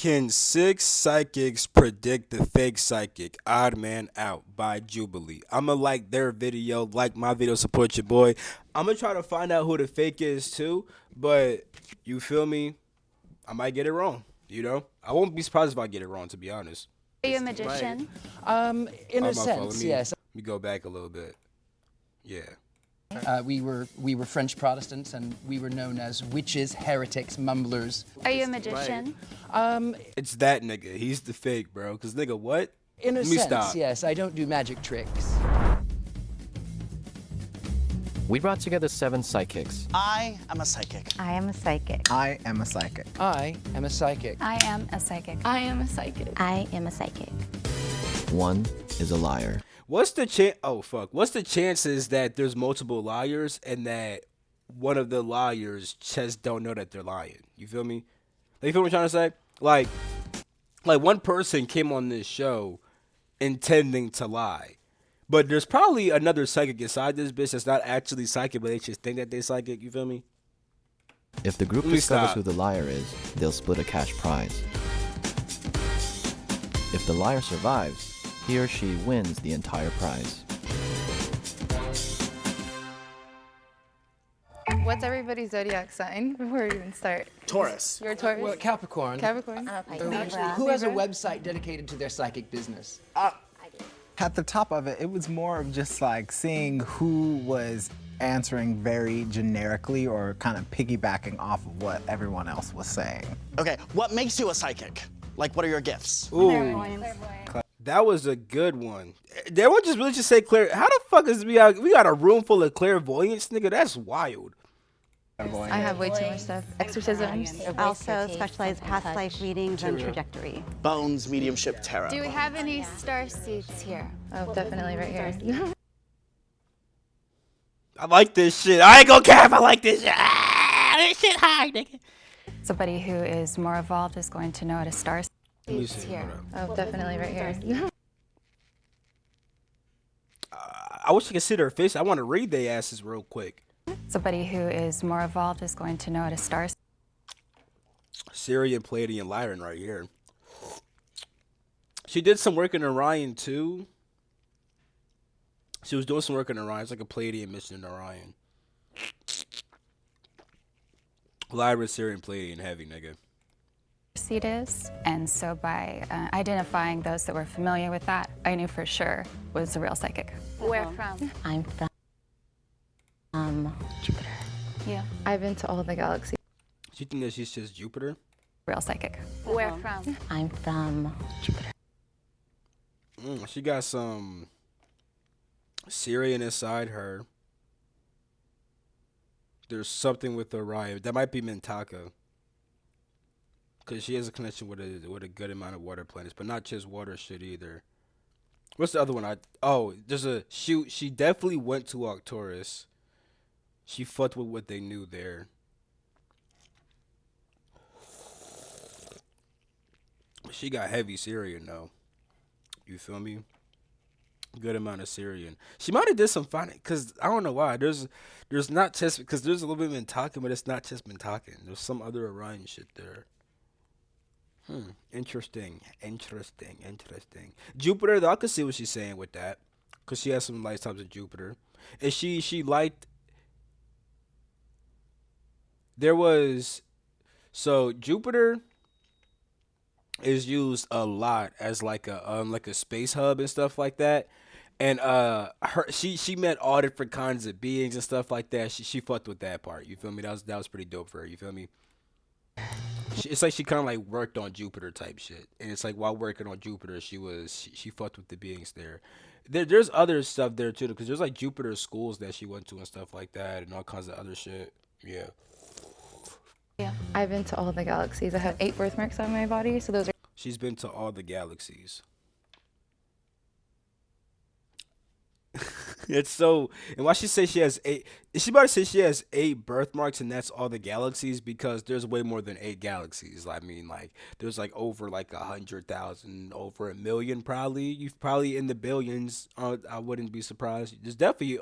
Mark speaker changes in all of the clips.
Speaker 1: Can six psychics predict the fake psychic? Odd Man Out by Jubilee. I'ma like their video, like my video, support your boy. I'ma try to find out who the fake is too, but you feel me? I might get it wrong, you know? I won't be surprised if I get it wrong, to be honest.
Speaker 2: Are you a magician?
Speaker 3: In
Speaker 1: Oh,
Speaker 3: a
Speaker 1: my fault.
Speaker 3: sense, yes.
Speaker 1: Let me go back a little bit. Yeah.
Speaker 3: We were French Protestants, and we were known as witches, heretics, mumblers.
Speaker 2: Are you a magician?
Speaker 1: It's that nigga. He's the fake, bro. Cause nigga, what?
Speaker 3: In a
Speaker 1: Let me
Speaker 3: sense,
Speaker 1: stop.
Speaker 3: yes. I don't do magic tricks.
Speaker 4: We brought together 7 psychics.
Speaker 5: I am a psychic.
Speaker 6: I am a psychic.
Speaker 7: I am a psychic.
Speaker 3: I am a psychic.
Speaker 2: I am a psychic.
Speaker 8: I am a psychic.
Speaker 6: I am a psychic.
Speaker 4: One is a liar.
Speaker 1: What's the chance? Oh fuck! What's the chances that there's multiple liars and that one of the liars just don't know that they're lying? You feel me? Like, you feel what I'm trying to say? Like one person came on this show intending to lie, but there's probably another psychic inside this bitch that's not actually psychic, but they just think that they're psychic. You feel me?
Speaker 4: If the group
Speaker 1: Let me
Speaker 4: discovers
Speaker 1: stop.
Speaker 4: who the liar is, they'll split a cash prize. If the liar survives, he or she wins the entire prize.
Speaker 8: What's everybody's zodiac sign before we even start?
Speaker 5: Taurus.
Speaker 8: You're a Taurus?
Speaker 3: Well, Capricorn.
Speaker 8: Capricorn?
Speaker 3: Who has a website dedicated to their psychic business?
Speaker 7: At the top of it, it was more of just like seeing who was answering very generically or kind of piggybacking off of what everyone else was saying.
Speaker 5: Okay, what makes you a psychic? Like, what are your gifts?
Speaker 1: Ooh, that was a good one. They would just really just say clear. How the fuck is we got a room full of clairvoyants, nigga? That's wild.
Speaker 8: I have way too much stuff. Exorcisms.
Speaker 6: Also specialize past life readings and trajectory.
Speaker 5: Bones, mediumship, tarot.
Speaker 2: Do we have any star seeds here?
Speaker 8: Oh, definitely right here.
Speaker 1: I like this shit. I ain't gonna care if I like this shit. This shit high, nigga.
Speaker 9: Somebody who is more evolved is going to know what a star
Speaker 1: Let me
Speaker 9: seeds
Speaker 1: see.
Speaker 9: here.
Speaker 1: Hold up.
Speaker 8: Oh, definitely right here.
Speaker 1: I wish you could see their face. I want to read their asses real quick.
Speaker 9: Somebody who is more evolved is going to know what a star
Speaker 1: Syrian, Palladian, Lyran right here. She did some work in Orion too. She was doing some work in Orion. It's like a Palladian mission in Orion. Lyra, Syrian, Palladian, heavy nigga.
Speaker 9: seed is. And so by identifying those that were familiar with that, I knew for sure was a real psychic.
Speaker 2: Where from?
Speaker 6: I'm from Jupiter.
Speaker 9: Yeah.
Speaker 8: I've been to all the galaxies.
Speaker 1: She think that she's just Jupiter?
Speaker 9: Real psychic.
Speaker 2: Where from?
Speaker 6: I'm from Jupiter.
Speaker 1: She got some Syrian inside her. There's something with Orion. That might be Mintaka. Because she has a connection with a good amount of water planets, but not just water shit either. What's the other one? There's a shoot. She definitely went to Arcturus. She fucked with what they knew there. She got heavy Syrian though. You feel me? Good amount of Syrian. She might have did some finding, cause I don't know why. There's not just because there's a little bit of Mintakan, but it's not just Mintakan. There's some other Orion shit there. Interesting. Jupiter though, I could see what she's saying with that, cause she has some lifetimes of Jupiter, and she liked. There was, so Jupiter is used a lot as like a space hub and stuff like that. And she met all different kinds of beings and stuff like that. She fucked with that part. You feel me? That was pretty dope for her. You feel me? It's like she kind of like worked on Jupiter type shit. And it's like while working on Jupiter, she fucked with the beings there. There's other stuff there too, because there's like Jupiter schools that she went to and stuff like that, and all kinds of other shit. Yeah.
Speaker 8: Yeah. I've been to all the galaxies. I have 8 birthmarks on my body, so those are.
Speaker 1: She's been to all the galaxies. It's so, and why she say she has 8? Is she about to say she has 8 birthmarks and that's all the galaxies? Because there's way more than 8 galaxies. I mean, like there's like over like 100,000, over a million probably. You've probably in the billions. I wouldn't be surprised. There's definitely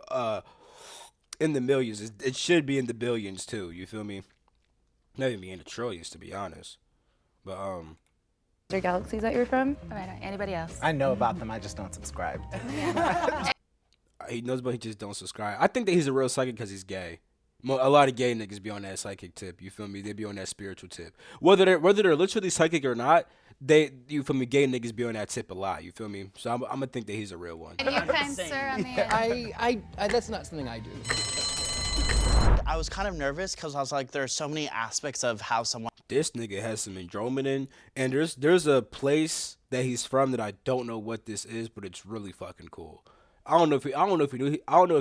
Speaker 1: in the millions. It should be in the billions too. You feel me? Not even be in the trillions to be honest. But
Speaker 8: Other galaxies that you're from?
Speaker 9: All right. Anybody else?
Speaker 7: I know about them. I just don't subscribe.
Speaker 1: He knows, but he just don't subscribe. I think that he's a real psychic because he's gay. A lot of gay niggas be on that psychic tip. You feel me? They be on that spiritual tip. Whether they're literally psychic or not, you feel me? Gay niggas be on that tip a lot. You feel me? So I'm gonna think that he's a real one.
Speaker 2: And you kind sir on the end.
Speaker 3: I that's not something I do.
Speaker 5: I was kind of nervous because I was like, there are so many aspects of how someone.
Speaker 1: This nigga has some Andromedan, and there's a place that he's from that I don't know what this is, but it's really fucking cool. I don't know if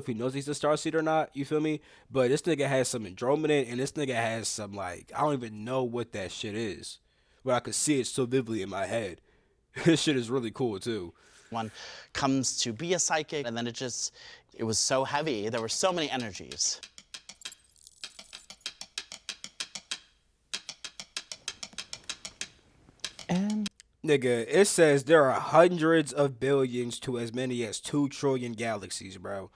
Speaker 1: he knows he's a starseed or not. You feel me? But this nigga has some Andromedan, and this nigga has some like I don't even know what that shit is, but I could see it so vividly in my head. This shit is really cool too.
Speaker 5: One comes to be a psychic, and then it was so heavy. There were so many energies.
Speaker 3: And
Speaker 1: Nigga, it says there are hundreds of billions to as many as 2 trillion galaxies, bro.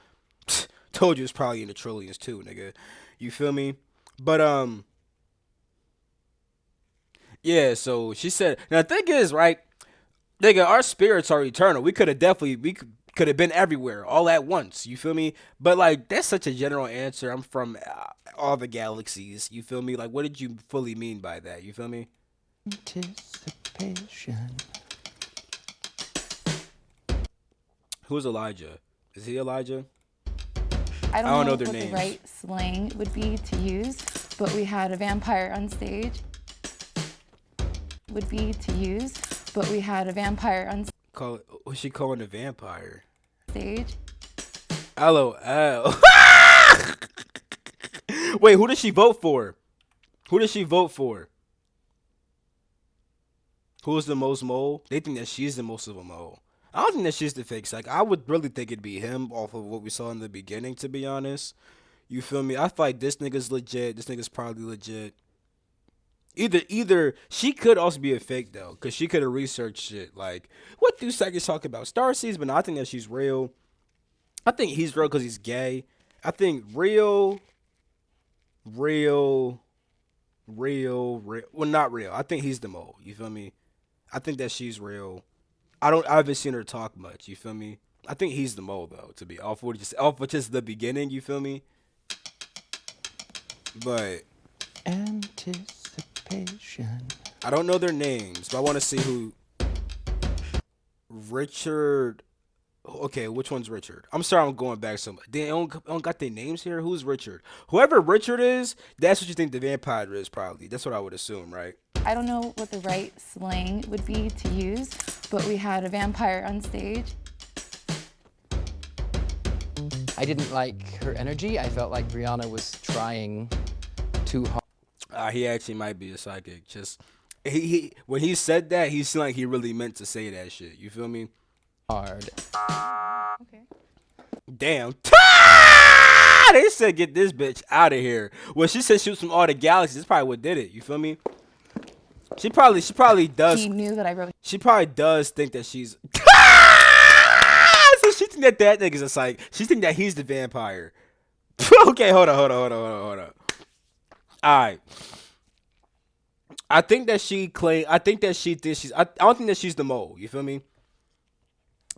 Speaker 1: Told you it's probably in the trillions too, nigga. You feel me? But yeah, so she said, now the thing is, right, nigga, our spirits are eternal. We could have been everywhere all at once. You feel me? But like that's such a general answer. I'm from all the galaxies. You feel me? Like what did you fully mean by that? You feel me?
Speaker 3: anticipation.
Speaker 1: Who's Elijah? Is he Elijah?
Speaker 8: I don't know
Speaker 1: their
Speaker 8: what
Speaker 1: names.
Speaker 8: the right slang would be to use, but we had a vampire on stage.
Speaker 1: Who's she calling a vampire?
Speaker 8: Stage.
Speaker 1: LOL. Wait, who does she vote for? Who's the most mole? They think that she's the most of a mole. I don't think that she's the fake psych. I would really think it'd be him off of what we saw in the beginning, to be honest. You feel me? I feel like this nigga's legit. This nigga's probably legit. Either she could also be a fake though, because she could have researched shit. Like, what do psychics talk about? Starseeds, but no, I think that she's real. I think he's real because he's gay. I think real. Well, not real. I think he's the mole. You feel me? I think that she's real. I haven't seen her talk much. You feel me? I think he's the mole though. To be off of just the beginning. You feel me? But
Speaker 3: Anticipation.
Speaker 1: I don't know their names, but I want to see who. Richard. Okay, which one's Richard? I'm sorry, I'm going back so much. They don't got their names here. Who's Richard? Whoever Richard is, that's what you think the vampire is, probably. That's what I would assume, right?
Speaker 8: I don't know what the right slang would be to use, but we had a vampire on stage.
Speaker 3: I didn't like her energy. I felt like Brianna was trying too hard.
Speaker 1: He actually might be a psychic. Just he when he said that, he seemed like he really meant to say that shit. You feel me?
Speaker 3: Hard.
Speaker 8: Okay.
Speaker 1: Damn. They said get this bitch out of here. Well, she said shoot from all the galaxies. That's probably what did it. You feel me? She probably does.
Speaker 8: He knew that I wrote.
Speaker 1: She probably does think that she's. So she think that nigga's a psych. She think that he's the vampire. Okay, hold on. All right. I think that she claimed. I think that she thinks she's. I don't think that she's the mole. You feel me?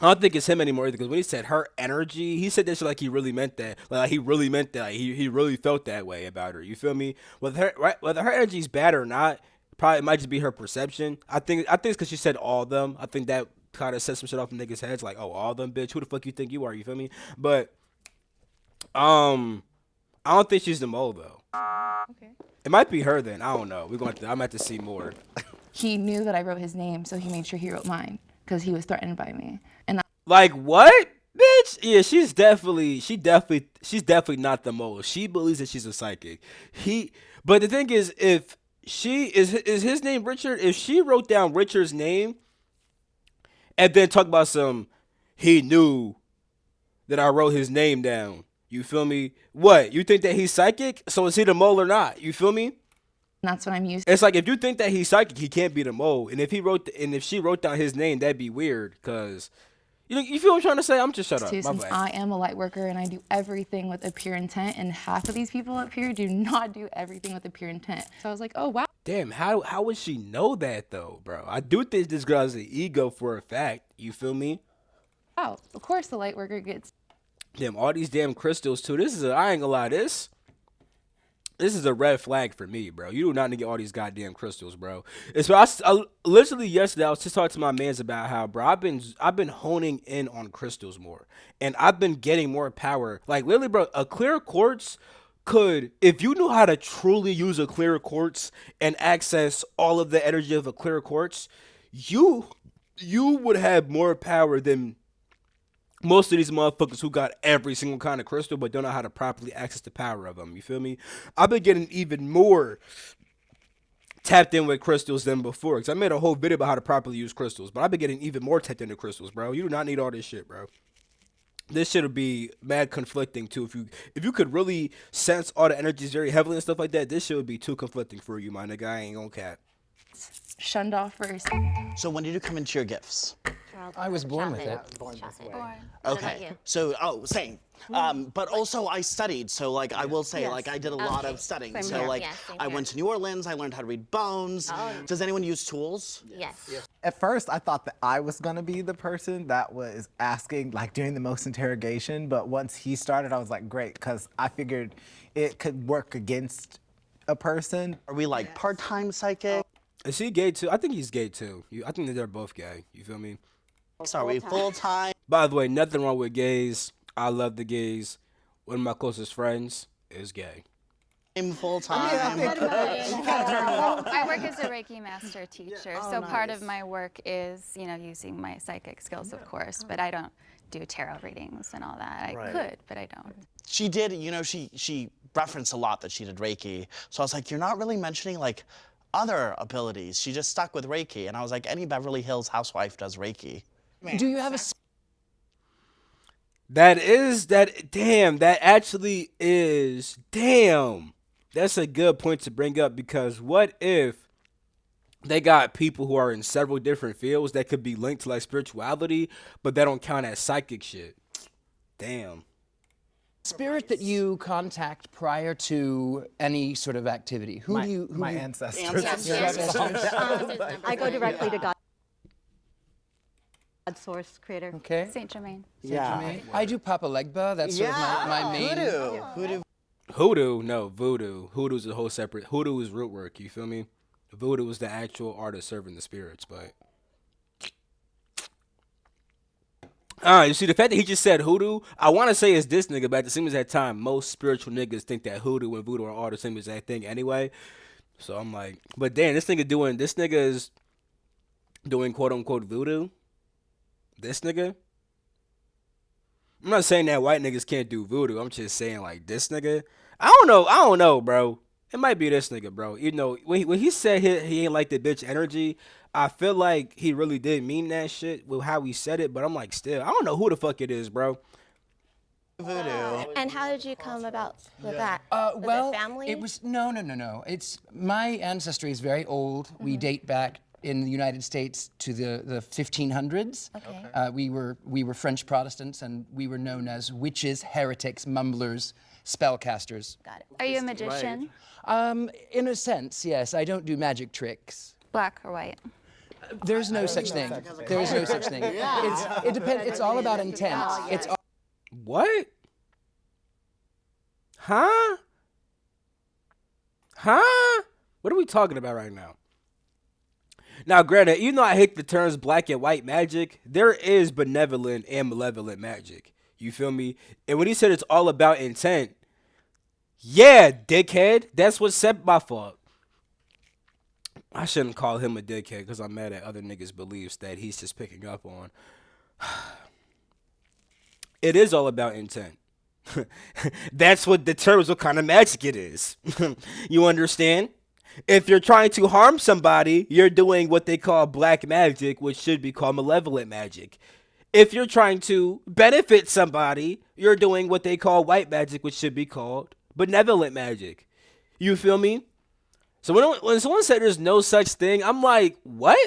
Speaker 1: I don't think it's him anymore either, because when he said her energy, he said that shit like he really meant that. Like he really meant that. Like, he really felt that way about her. You feel me? Whether her energy's bad or not, probably it might just be her perception. I think it's because she said all of them. I think that kind of set some shit off in niggas' heads. Like, oh, all of them, bitch. Who the fuck you think you are? You feel me? But I don't think she's the mole though.
Speaker 8: Okay.
Speaker 1: It might be her then. I don't know. I'm gonna have to see more.
Speaker 8: He knew that I wrote his name, so he made sure he wrote mine because he was threatened by me. And
Speaker 1: Like what, bitch? Yeah, she's definitely not the mole. She believes that she's a psychic. But the thing is, if she is his name Richard, if she wrote down Richard's name and then talk about he knew that I wrote his name down. You feel me? What? You think that he's psychic? So is he the mole or not? You feel me?
Speaker 8: that's what I'm used
Speaker 1: It's like if you think that he's psychic, he can't be the mole. And if she wrote down his name, that'd be weird, cause You feel what I'm trying to say? I'm just shut up.
Speaker 8: too,
Speaker 1: My
Speaker 8: since
Speaker 1: bad.
Speaker 8: I am a light worker and I do everything with a pure intent, and half of these people up here do not do everything with a pure intent. So I was like, oh wow.
Speaker 1: Damn, how would she know that though, bro? I do think this girl has an ego for a fact. You feel me?
Speaker 8: Wow, of course the light worker gets.
Speaker 1: Damn, all these damn crystals too. I ain't gonna lie, this is a red flag for me, bro. You do not need to get all these goddamn crystals, bro. It's I literally yesterday I was just talking to my mans about how, bro, I've been honing in on crystals more, and I've been getting more power. Like literally, bro, a clear quartz could, if you knew how to truly use a clear quartz and access all of the energy of a clear quartz, you would have more power than most of these motherfuckers who got every single kind of crystal but don't know how to properly access the power of them. You feel me? I've been getting even more tapped in with crystals than before. Because I made a whole video about how to properly use crystals. But I've been getting even more tapped into crystals, bro. You do not need all this shit, bro. This shit would be mad conflicting, too. If you could really sense all the energies very heavily and stuff like that, this shit would be too conflicting for you, my nigga. I ain't gonna cap.
Speaker 8: Shunned off first.
Speaker 5: So when did you come into your gifts?
Speaker 3: I was born with it.
Speaker 5: Okay. So, same. But also I studied, so like I will say, like I did a lot of studying. So
Speaker 6: here.
Speaker 5: like
Speaker 2: same
Speaker 5: I
Speaker 2: here.
Speaker 5: went to New Orleans, I learned how to read bones. Does anyone use tools?
Speaker 2: Yes.
Speaker 7: At first, I thought that I was gonna be the person that was asking, like doing the most interrogation. But once he started, I was like, great, because I figured it could work against a person.
Speaker 5: Are we like part-time psychic?
Speaker 1: Is he gay, too? I think he's gay, too. I think that they're both gay. You feel me?
Speaker 5: Are we full-time?
Speaker 1: By the way, nothing wrong with gays. I love the gays. One of my closest friends is gay.
Speaker 5: Full-time?
Speaker 9: I work as a Reiki master teacher, so part of my work is, using my psychic skills, of course, but I don't do tarot readings and all that. I could, but I don't.
Speaker 5: She did, she referenced a lot that she did Reiki. So I was like, you're not really mentioning like other abilities. She just stuck with Reiki. And I was like, any Beverly Hills housewife does Reiki.
Speaker 3: Do you have a
Speaker 1: That actually is, damn. That's a good point to bring up, because what if they got people who are in several different fields that could be linked to like spirituality, but they don't count as psychic shit? Damn.
Speaker 3: spirit that you contact prior to any sort of activity? Who do you?
Speaker 7: My ancestors.
Speaker 6: I go directly to God source, creator.
Speaker 3: Okay.
Speaker 9: Saint Germain.
Speaker 5: Yeah.
Speaker 3: I do Papa Legba. That's sort of my main.
Speaker 5: Hoodoo.
Speaker 1: No, voodoo. Hoodoo's a whole separate. Hoodoo is root work. You feel me? Voodoo is the actual art of serving the spirits. But you see the fact that he just said hoodoo. I want to say it's this nigga, but at the same exact time, most spiritual niggas think that hoodoo and voodoo are all the same exact thing anyway. So I'm like, but damn, this nigga is doing quote unquote voodoo. This nigga. I'm not saying that white niggas can't do voodoo. I'm just saying like this nigga. I don't know, bro. It might be this nigga, bro. You know, when he said he ain't like the bitch energy, I feel like he really did mean that shit with how he said it. But I'm like, still, I don't know who the fuck it is, bro.
Speaker 5: Voodoo.
Speaker 2: And how did you come about with that?
Speaker 3: Well,
Speaker 2: it family?
Speaker 3: it was no. It's my ancestry is very old. We date back in the United States to the 1500s.
Speaker 2: Okay.
Speaker 3: We were French Protestants, and we were known as witches, heretics, mumblers, spellcasters.
Speaker 2: Got it.
Speaker 9: Are you a magician?
Speaker 3: In a sense, yes. I don't do magic tricks.
Speaker 9: Black or white?
Speaker 3: There's no such thing. There's no such thing. It depends. It's all about intent. It's all
Speaker 1: What? Huh? What are we talking about right now? Now, granted, even though I hate the terms black and white magic, there is benevolent and malevolent magic. You feel me? And when he said it's all about intent, yeah, dickhead, that's what set my fault. I shouldn't call him a dickhead because I'm mad at other niggas' beliefs that he's just picking up on. It is all about intent. That's what determines what kind of magic it is. You understand? If you're trying to harm somebody, you're doing what they call black magic, which should be called malevolent magic. If you're trying to benefit somebody, you're doing what they call white magic, which should be called benevolent magic. You feel me? So when someone said there's no such thing, I'm like, what?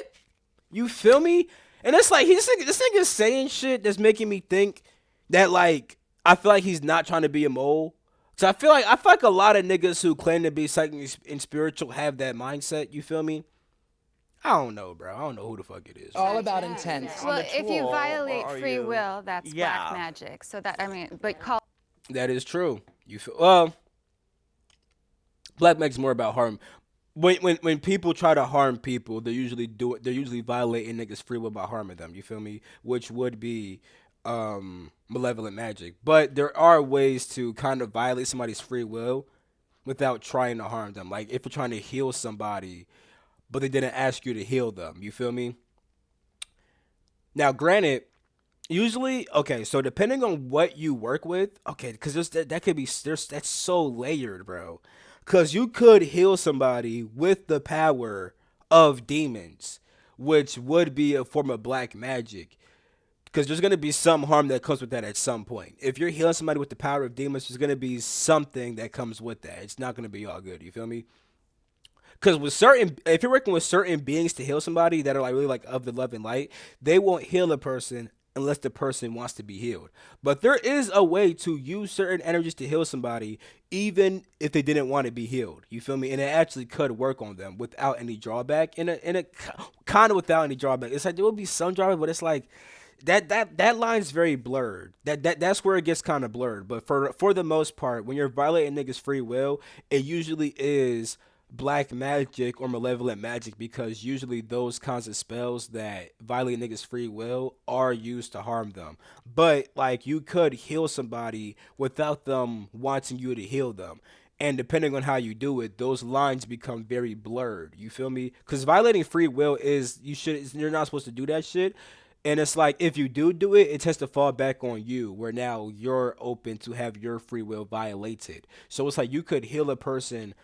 Speaker 1: You feel me? And it's like this nigga's saying shit that's making me think that like I feel like he's not trying to be a mole. So I feel like a lot of niggas who claim to be psychic and spiritual have that mindset. You feel me? I don't know, bro. I don't know who the fuck it is.
Speaker 3: All about intent.
Speaker 9: Well, if you violate free
Speaker 5: you-
Speaker 9: will, that's
Speaker 5: Yeah.
Speaker 9: black magic. So that, I mean, but call
Speaker 1: That is true. You feel well. Black magic's more about harm. When people try to harm people, they usually do it. They're usually violating niggas' free will by harming them. You feel me? Which would be malevolent magic. But there are ways to kind of violate somebody's free will without trying to harm them. Like if you're trying to heal somebody, but they didn't ask you to heal them. You feel me? Now, granted, usually, okay, so depending on what you work with, okay, because that could be that's so layered, bro. Because you could heal somebody with the power of demons, which would be a form of black magic. Because there's going to be some harm that comes with that at some point. If you're healing somebody with the power of demons, there's going to be something that comes with that. It's not going to be all good. You feel me? Because if you're working with certain beings to heal somebody that are like really like of the love and light, they won't heal a person unless the person wants to be healed. But there is a way to use certain energies to heal somebody, even if they didn't want to be healed. You feel me? And it actually could work on them without any drawback. In a kind of without any drawback. It's like there will be some drawback, but it's like that line's very blurred. That's where it gets kind of blurred. But for the most part, when you're violating niggas' free will, it usually is black magic or malevolent magic, because usually those kinds of spells that violate niggas' free will are used to harm them. But like you could heal somebody without them wanting you to heal them. And depending on how you do it, those lines become very blurred. You feel me? Because violating free will you're not supposed to do that shit. And it's like if you do it, it tends to fall back on you, where now you're open to have your free will violated. So it's like you could heal a person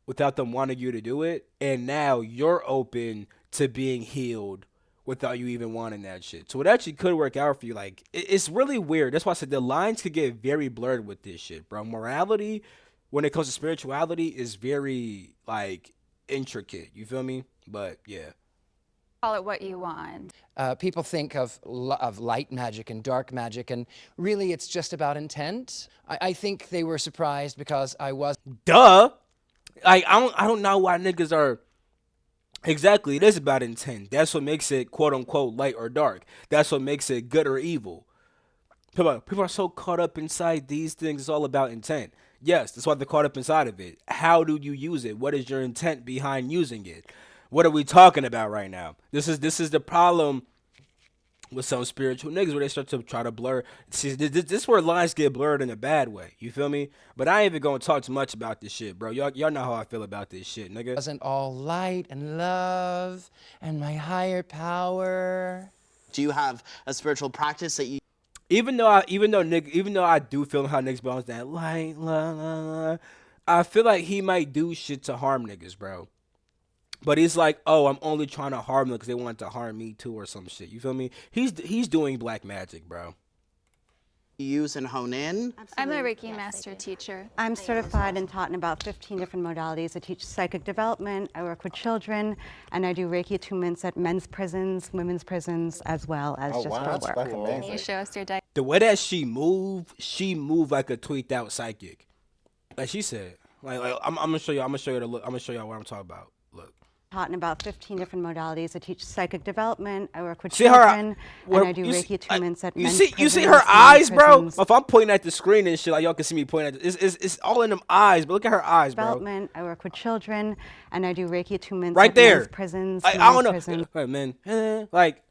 Speaker 1: without them wanting you to do it, and now you're open to being healed without you even wanting that shit. So it actually could work out for you. Like it's really weird. That's why I said the lines could get very blurred with this shit, bro. Morality, when it comes to spirituality, is very like intricate. You feel me? But yeah.
Speaker 9: call it what you want.
Speaker 3: People think of light magic and dark magic, and really it's just about intent. I think they were surprised because I was.
Speaker 1: Duh. Like I don't know why niggas are. Exactly, it is about intent. That's what makes it quote unquote light or dark. That's what makes it good or evil. People are so caught up inside these things. It's all about intent. Yes, that's why they're caught up inside of it. How do you use it? What is your intent behind using it? What are we talking about right now? This is the problem with some spiritual niggas, where they start to try to blur. See, this is where lines get blurred in a bad way. You feel me? But I ain't even gonna talk too much about this shit, bro. Y'all know how I feel about this shit, nigga.
Speaker 3: Wasn't all light and love and my higher power.
Speaker 5: Do you have a spiritual practice that you
Speaker 1: Even though I do feel how niggas bounce that light, I feel like he might do shit to harm niggas, bro. But he's like, oh, I'm only trying to harm them because they want to harm me too, or some shit. You feel me? He's doing black magic, bro.
Speaker 5: use and hone in?
Speaker 9: I'm a Reiki master teacher.
Speaker 6: I'm certified and taught in about 15 different modalities. I teach psychic development, I work with children, and I do Reiki attunements at men's prisons, women's prisons, as well as just for work.
Speaker 9: Can you show us your deck?
Speaker 1: The way that she moved like a tweaked out psychic. Like she said. Like I'm gonna show you. I'm gonna show y'all what I'm talking about. Look.
Speaker 6: Taught in about 15 different modalities. I teach psychic development. I work with
Speaker 1: See her,
Speaker 6: children, and I do Reiki attunements at men's prisons.
Speaker 1: You see her eyes, bro?
Speaker 6: prisons.
Speaker 1: If I'm pointing at the screen and shit, like y'all can see me pointing at it's all in them eyes, but look at her eyes, bro.
Speaker 6: Development. I work with children, and I do Reiki attunements
Speaker 1: Right
Speaker 6: at
Speaker 1: there.
Speaker 6: men's prisons.
Speaker 1: Like, I don't know.
Speaker 6: prisons.
Speaker 1: Right, man. Like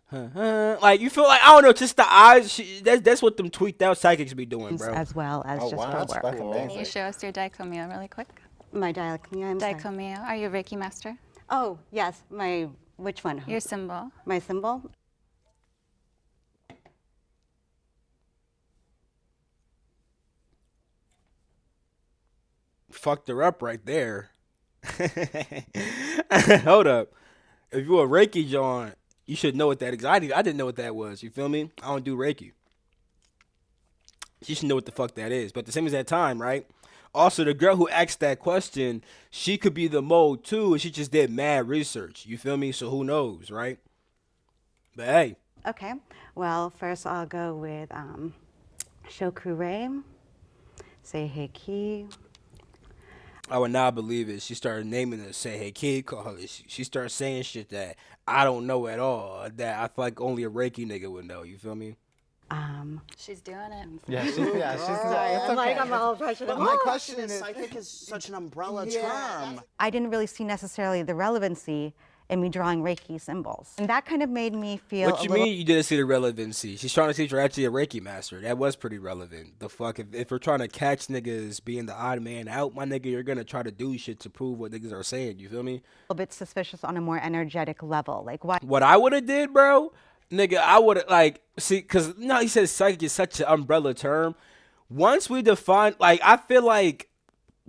Speaker 1: you feel like, I don't know, just the eyes. That's what them tweaked out psychics be doing, bro.
Speaker 6: As well as just for work.
Speaker 9: Can you show us your Daikomyo really quick?
Speaker 6: My dialect. I'm sorry.
Speaker 9: Daikomyo. Are you a Reiki master?
Speaker 6: Oh, yes. Which one?
Speaker 9: Your symbol.
Speaker 6: My symbol?
Speaker 1: Fucked her up right there. Hold up. If you a Reiki John, you should know what that is. I didn't know what that was. You feel me? I don't do Reiki. You should know what the fuck that is. But at the same as that time, right? Also, the girl who asked that question, she could be the mole too, and she just did mad research. You feel me? So who knows, right? But hey,
Speaker 6: Okay. Well, first I'll go with Shokure, Seiheki.
Speaker 1: I would not believe it. She started naming it, say, hey, kid, call her. She started saying shit that I don't know at all, that I feel like only a Reiki nigga would know. You feel me?
Speaker 9: She's doing it.
Speaker 7: Yeah, she's it's okay.
Speaker 6: I'm all passionate.
Speaker 5: But my question is, psychic is such an umbrella term.
Speaker 6: I didn't really see necessarily the relevancy in me drawing Reiki symbols. And that kind of made me feel
Speaker 1: What you mean you didn't see the relevancy? She's trying to teach her actually a Reiki master. That was pretty relevant. The fuck, if we're trying to catch niggas being the odd man out, my nigga, you're gonna try to do shit to prove what niggas are saying. You feel me?
Speaker 6: a little bit suspicious on a more energetic level. Like, why?
Speaker 1: What I would have did, bro, nigga, I would have, like, see, because no, he says psychic is such an umbrella term. Once we define, like, I feel like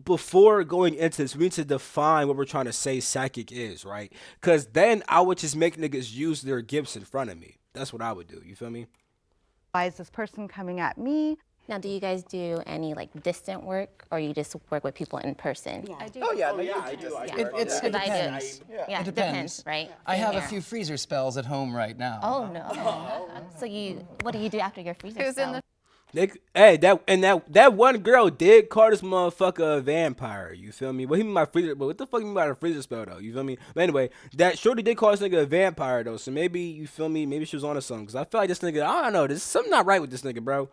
Speaker 1: before going into this, we need to define what we're trying to say psychic is, right? Because then I would just make niggas use their gifts in front of me. That's what I would do. You feel me?
Speaker 6: Why is this person coming at me?
Speaker 2: Now, do you guys do any like distant work, or you just work with people in person?
Speaker 9: I do.
Speaker 7: I do.
Speaker 3: It depends.
Speaker 2: Yeah,
Speaker 3: It depends.
Speaker 2: right?
Speaker 3: I
Speaker 2: Same
Speaker 3: have a
Speaker 2: here.
Speaker 3: few freezer spells at home right now.
Speaker 2: Oh no. So what do you do after your freezer
Speaker 9: Who's in
Speaker 2: spell?
Speaker 9: the
Speaker 1: Hey, that one girl did call this motherfucker a vampire. You feel me? What he mean by freezer? But what the fuck you mean by a freezer spell though? You feel me? But anyway, that shorty did call this nigga a vampire though. So maybe you feel me? Maybe she was on to something. Cause I feel like this nigga. I don't know. There's something not right with this nigga, bro.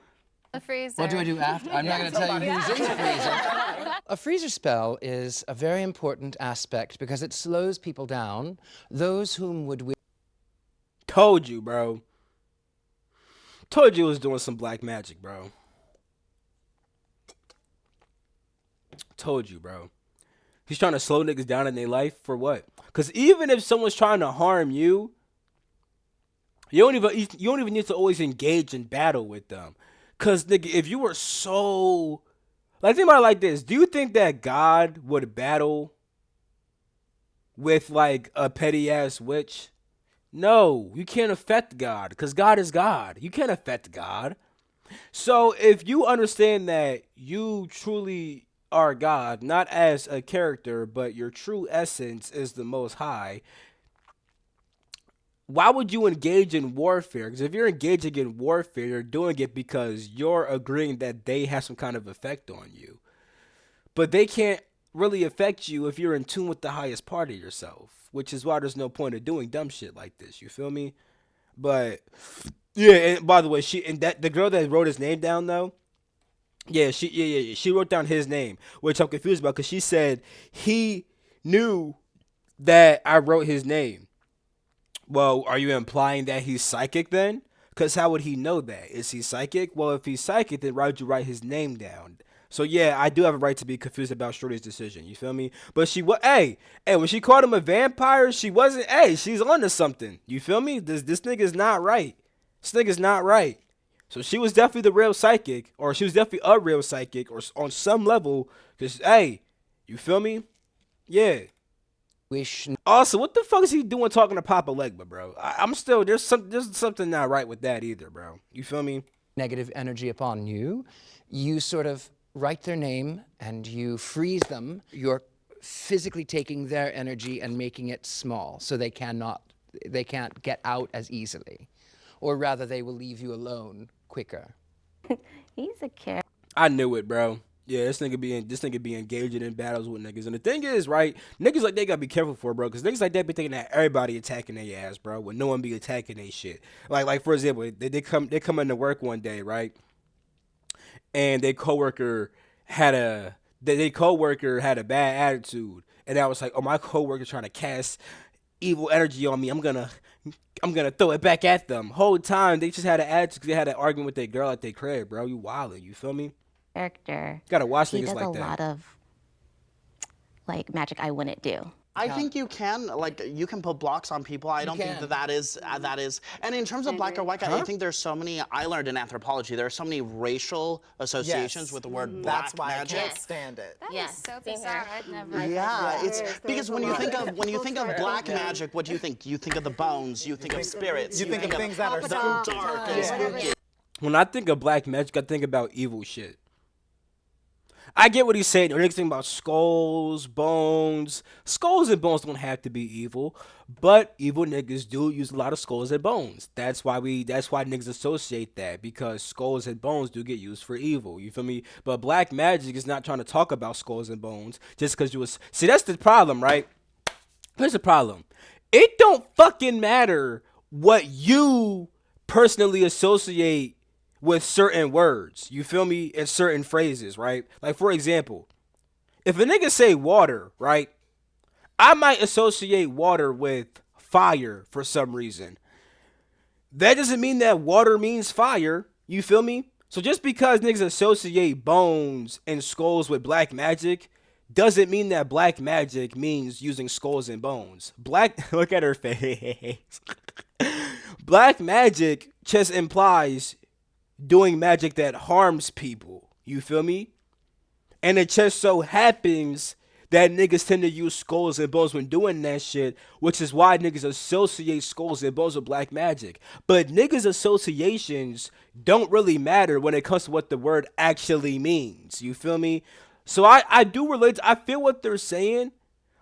Speaker 9: freezer?
Speaker 3: What do I do after? I'm not going to tell you who's in the freezer. A freezer spell is a very important aspect because it slows people down. Those whom would
Speaker 1: Told you, bro. Told you it was doing some black magic, bro. Told you, bro. He's trying to slow niggas down in their life for what? Because even if someone's trying to harm you, you don't even need to always engage in battle with them. Because, nigga, if you were so... Like, think about it like this. Do you think that God would battle with, like, a petty-ass witch? No, you can't affect God because God is God. You can't affect God. So if you understand that you truly are God, not as a character, but your true essence is the Most High, why would you engage in warfare? Because if you're engaging in warfare, you're doing it because you're agreeing that they have some kind of effect on you. But they can't really affect you if you're in tune with the highest part of yourself, which is why there's no point of doing dumb shit like this. You feel me? But yeah, and by the way, the girl that wrote his name down though, she wrote down his name, which I'm confused about because she said he knew that I wrote his name. Well, are you implying that he's psychic then? Because how would he know that? Is he psychic? Well, if he's psychic, then why would you write his name down? So yeah, I do have a right to be confused about Shorty's decision. You feel me? But hey, when she called him a vampire, she wasn't. Hey, she's onto something. You feel me? This nigga's not right. This nigga's not right. So she was definitely the real psychic, or she was definitely a real psychic, or on some level. Cause hey, you feel me? Yeah.
Speaker 3: wish.
Speaker 1: Also, what the fuck is he doing talking to Papa Legba, bro? I'm still there's something not right with that either, bro. You feel me?
Speaker 3: Negative energy upon you. You sort of write their name and you freeze them. You're physically taking their energy and making it small so they can't get out as easily. Or rather, they will leave you alone quicker.
Speaker 2: He's a character.
Speaker 1: I knew it, bro. Yeah, this nigga be engaging in battles with niggas. And the thing is, right, niggas like they gotta be careful for, bro, because niggas like that be thinking that everybody attacking their ass, bro, when no one be attacking their shit. Like for example, they come into work one day, right? And their coworker had a bad attitude, and I was like, oh, my coworker's trying to cast evil energy on me. I'm gonna throw it back at them. Whole time they just had an attitude because they had an argument with their girl at their crib, bro. You wildin', you feel me?
Speaker 2: Character.
Speaker 1: Gotta watch
Speaker 2: He
Speaker 1: niggas
Speaker 2: does
Speaker 1: like
Speaker 2: a
Speaker 1: that.
Speaker 2: lot of like magic I wouldn't do.
Speaker 5: I think you can put blocks on people. I don't think that is, and in terms of black or white guy, I think there's so many, I learned in anthropology, there are so many racial associations with the word black
Speaker 7: That's why
Speaker 5: magic.
Speaker 7: I can't stand it.
Speaker 9: That
Speaker 2: Yeah,
Speaker 9: is so
Speaker 2: same
Speaker 9: bizarre.
Speaker 2: here.
Speaker 9: I'd never.
Speaker 5: Yeah, it's because when you think of black magic, what do you think? You think of the bones, you think of spirits,
Speaker 7: You think of things that are
Speaker 5: the
Speaker 7: so
Speaker 5: dark and spooky.
Speaker 1: When I think of black magic, I think about evil shit. I get what he's saying. They're thinking about skulls, bones. Skulls and bones don't have to be evil, but evil niggas do use a lot of skulls and bones. That's why niggas associate that, because skulls and bones do get used for evil. You feel me? But black magic is not trying to talk about skulls and bones just because you was. See, that's the problem, right? Here's the problem. It don't fucking matter what you personally associate with certain words, you feel me, and certain phrases, right? Like, for example, if a nigga say water, right, I might associate water with fire for some reason. That doesn't mean that water means fire, you feel me? So just because niggas associate bones and skulls with black magic doesn't mean that black magic means using skulls and bones. Look at her face. Black magic just implies doing magic that harms people. You feel me? And it just so happens that niggas tend to use skulls and bones when doing that shit, which is why niggas associate skulls and bones with black magic. But niggas' associations don't really matter when it comes to what the word actually means. You feel me? So I do relate. I feel what they're saying.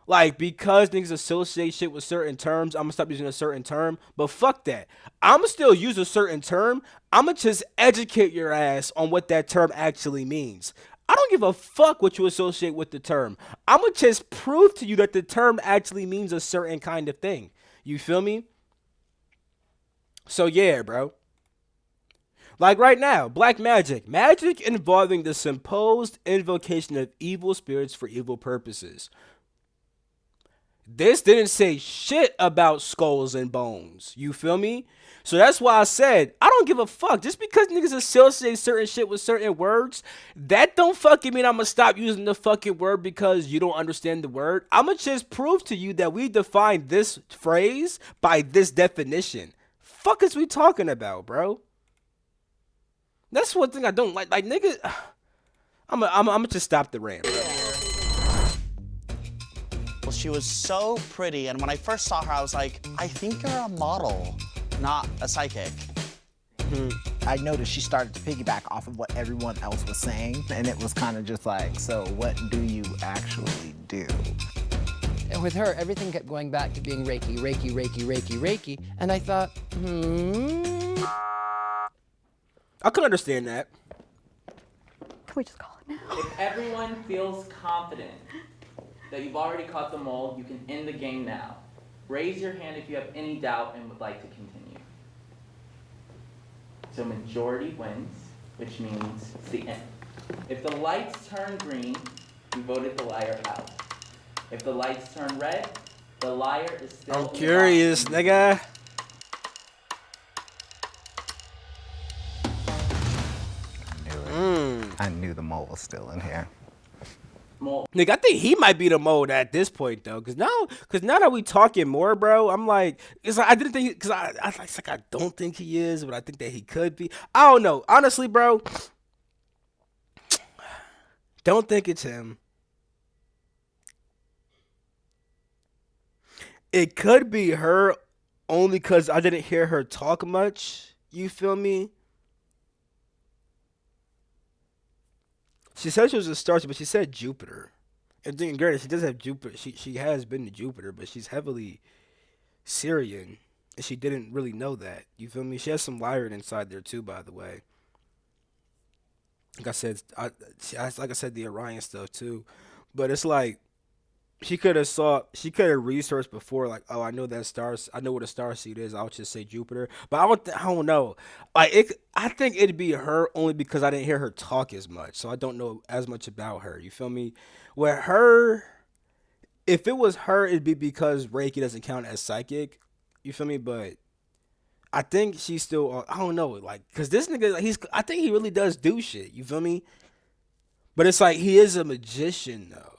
Speaker 1: Like, because niggas associate shit with certain terms, I'm gonna stop using a certain term. But fuck that. I'ma still use a certain term. I'ma just educate your ass on what that term actually means. I don't give a fuck what you associate with the term. I'ma just prove to you that the term actually means a certain kind of thing. You feel me? So yeah, bro. Like right now, black magic. Magic involving the supposed invocation of evil spirits for evil purposes. This didn't say shit about skulls and bones. You feel me? So that's why I said, I don't give a fuck. Just because niggas associate certain shit with certain words, that don't fucking mean I'm gonna stop using the fucking word because you don't understand the word. I'm gonna just prove to you that we define this phrase by this definition. Fuck is we talking about, bro? That's one thing I don't like. Like, nigga, I'm gonna just stop the rant, bro.
Speaker 5: Well, she was so pretty, and when I first saw her, I was like, I think you're a model, not a psychic.
Speaker 7: I noticed she started to piggyback off of what everyone else was saying, and it was kind of just like, so what do you actually do?
Speaker 3: And with her, everything kept going back to being Reiki, Reiki, Reiki, Reiki, Reiki. And I thought,
Speaker 1: I can understand that.
Speaker 6: Can we just call it now?
Speaker 10: If everyone feels confident that you've already caught the mole, you can end the game now. Raise your hand if you have any doubt and would like to continue. So majority wins, which means it's the end. If the lights turn green, you voted the liar out. If the lights turn red, the liar is still in
Speaker 1: I'm
Speaker 10: the
Speaker 1: curious,
Speaker 10: box.
Speaker 1: nigga.
Speaker 7: I knew the mole was still in here.
Speaker 10: Mole.
Speaker 1: Nigga, I think he might be the mode at this point though, cause now that we talking more, bro, I'm like, it's like I didn't think, cause I don't think he is, but I think that he could be. I don't know, honestly, bro. Don't think it's him. It could be her, only cause I didn't hear her talk much. You feel me? She said she was a star, but she said Jupiter. And then, granted, she does have Jupiter. She has been to Jupiter, but she's heavily Syrian, and she didn't really know that. You feel me? She has some Lyran inside there too, by the way. Like I said, the Orion stuff too. But it's like she could have researched before, like, oh, I know what a star seed is. I'll just say Jupiter. But I don't know. Like, I think it'd be her only because I didn't hear her talk as much, so I don't know as much about her. You feel me? With her, if it was her, it'd be because Reiki doesn't count as psychic. You feel me? But I think she's still. I don't know, like, cause this nigga, I think he really does do shit. You feel me? But it's like he is a magician though.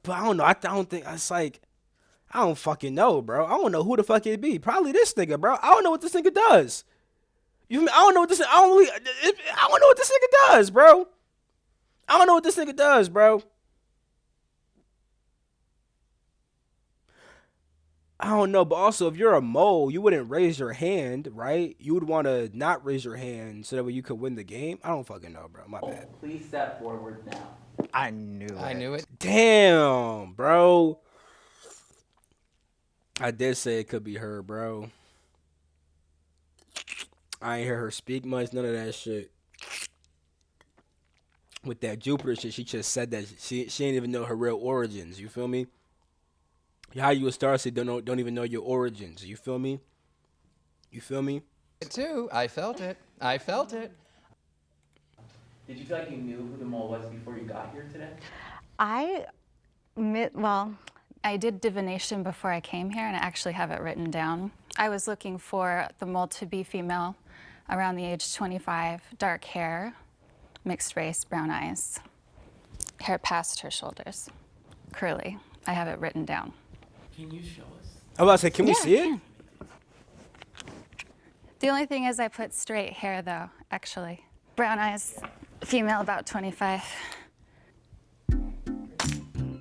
Speaker 1: But I don't know. I don't think it's like, I don't fucking know, bro. I don't know who the fuck it'd be. Probably this nigga, bro. I don't know what this nigga does. You feel me? I don't know what this. I don't know what this nigga does, bro. I don't know what this nigga does, bro. I don't know, but also if you're a mole, you wouldn't raise your hand, right? You would want to not raise your hand so that way you could win the game. I don't fucking know, bro. My bad.
Speaker 10: Please step forward now.
Speaker 7: I knew it.
Speaker 3: I knew it.
Speaker 1: Damn, bro. I did say it could be her, bro. I ain't hear her speak much, none of that shit. With that Jupiter shit, she just said that she didn't even know her real origins. You feel me? How you a star seed don't even know your origins. You feel me? You feel me?
Speaker 3: It too. I felt it. I felt it.
Speaker 10: Did you feel like you knew who the mole was before you got here today?
Speaker 9: Well, I did divination before I came here, and I actually have it written down. I was looking for the mole to be female, around the age 25, dark hair, mixed race, brown eyes, hair past her shoulders, curly. I have it written down.
Speaker 10: Can you show us?
Speaker 1: I was about to say, can we see it?
Speaker 9: The only thing is I put straight hair, though, actually. Brown eyes, female, about 25.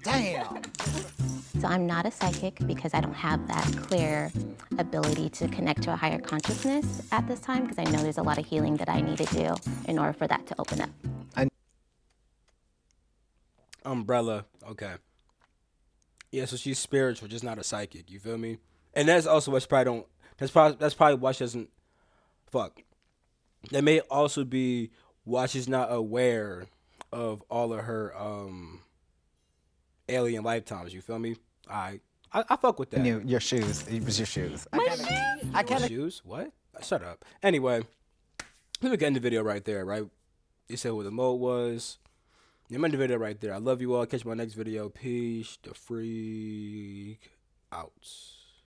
Speaker 7: Damn.
Speaker 2: So I'm not a psychic because I don't have that clear ability to connect to a higher consciousness at this time, because I know there's a lot of healing that I need to do in order for that to open up.
Speaker 1: Umbrella. Okay. Yeah, so she's spiritual, just not a psychic. You feel me? And that's also what she probably don't. That's probably why she doesn't. Fuck. That may also be why she's not aware of all of her alien lifetimes. You feel me? I fuck with that.
Speaker 7: I knew your shoes. It was your shoes. I can't.
Speaker 1: Shoes? What? Shut up. Anyway, let me get in the video right there. Right? You said what the mode was. I'm in the video right there. I love you all. Catch my next video. Peace the freak out.